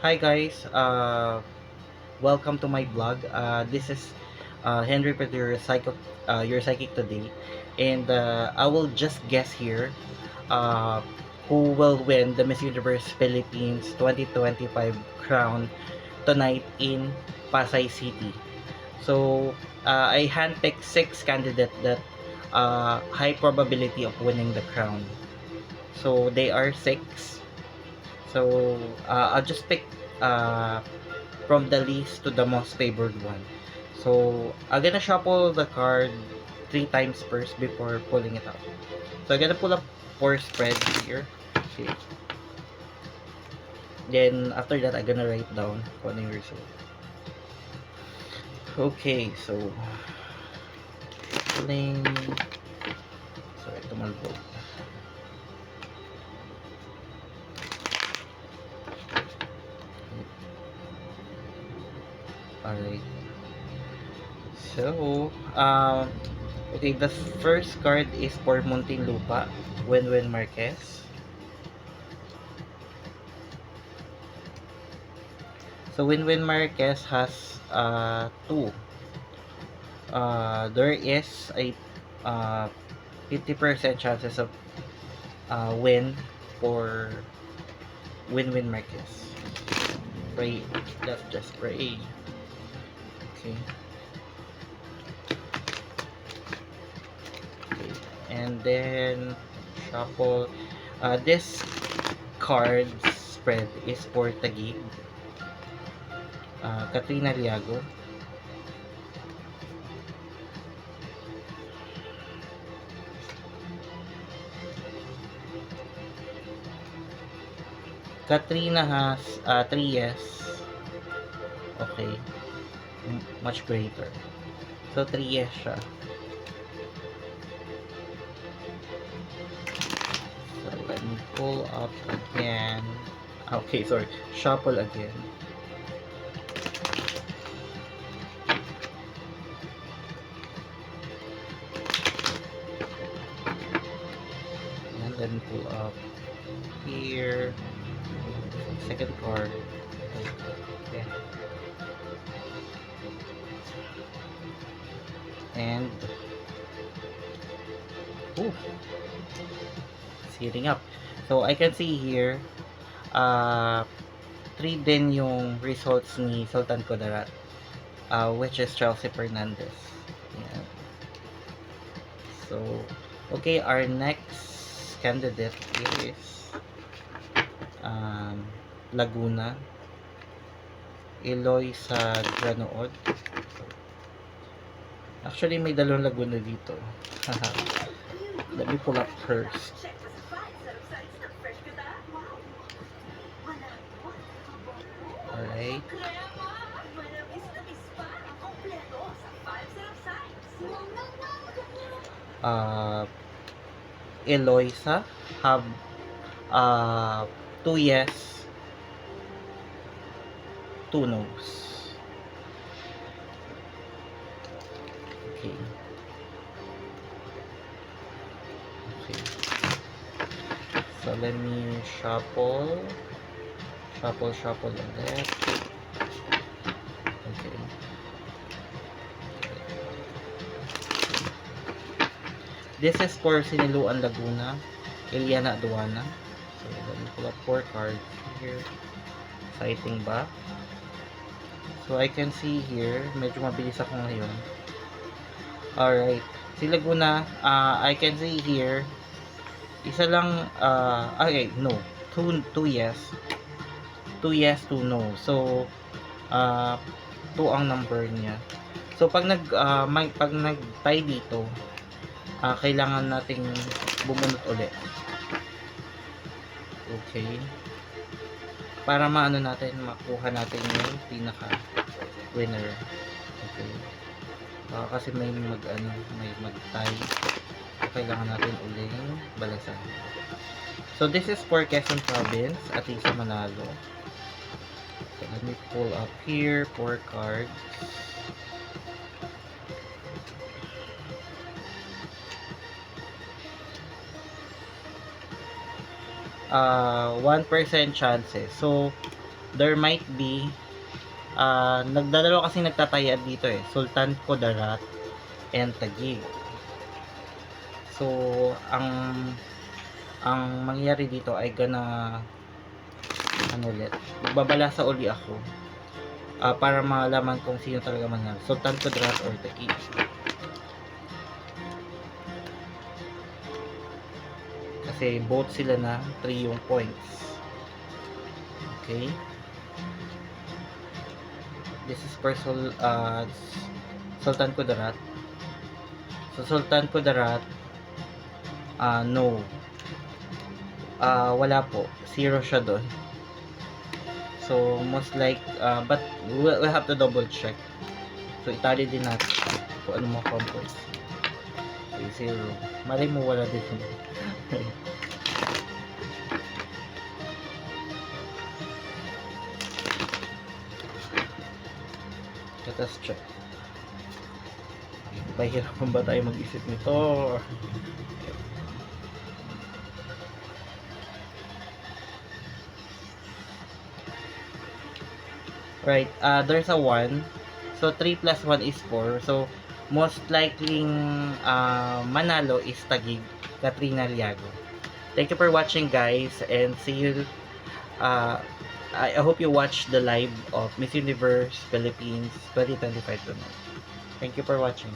Hi guys, welcome to my vlog. This is Henry Peter, your psychic today, and I will just guess here uh, who will win the Miss Universe Philippines 2025 crown tonight in Pasay City. So I handpicked six candidates that high probability of winning the crown. So they are six. So I'll just pick uh, from the least to the most favored one. So I'm gonna shuffle the card three times first before pulling it out. So I'm gonna pull up four spreads here. Okay. Then after that I'm gonna write down kung ano yung result. Okay, so pulling. Sorry, tumalbog. Alright. So, okay, the first card is for Muntinlupa, Wenwen Marquez. So, Wenwen Marquez has two. There is a 50% chances of win for Win-Win Marquez. Pray, let's just pray. Okay. Okay. And then shuffle. This card spread is for Taguig. Katrina Liago. Katrina has 3 yes. Okay. Much greater. So 3 yes siya. So let me pull up again. Okay, sorry. Shuffle again. And then pull up here. Second card. Okay. And ooh, heating up. So I can see here, uh, 3 din yung results ni Sultan Kudarat, which is Chelsea Fernandez. Yeah. So, okay, our next candidate is Laguna, Eloy sa Granood. Actually, may dalawang Laguna dito. Let me pull up first. Alright. Uh, Eloisa have 2 yes, 2 no's. Okay. Okay. So let me shuffle ulit. Okay. This is for Siniluan Laguna, Eliana Aduana. So let me pull up 4 cards here. Exciting ba? So I can see here, medyo mabilis ako ngayon. Alright. Si Laguna, I can see here, isa lang, okay, no. 2 yes. 2 yes, 2 no. So, 2 ang number niya. So, pag nag-tie dito, kailangan nating bumunot ulit. Okay. Para makuha natin yung pinaka-winner. Okay. Kasi may mag-tie. Kailangan natin uling balasan. So, this is for Quezon Province at isa Manalo. So, let me pull up here 4 cards. 1% chances. So, there might be nagdadalawa kasi nagtatayad dito eh, Sultan Kudarat and Taguig. So ang mangyayari dito ay ulit, magbabalasa uli ako para malaman kung sino talaga mangyari, Sultan Kudarat or Taguig. Kasi both sila na 3 yung points. Okay, this is for Sultan Kudarat. So Sultan Kudarat, no, wala po, 0 siya doon. So most like but we'll have to double check. So itali din natin kung ano mga compost. Okay, 0. Malay mo wala din. Let us check. Pahirapan ba tayo mag-isip nito? Right, there's a 1. So 3 plus 1 is 4. So most likely manalo is Taguig, Katrina Liago. Thank you for watching, guys, and see you. I hope you watch the live of Miss Universe Philippines 2025 tonight. Thank you for watching.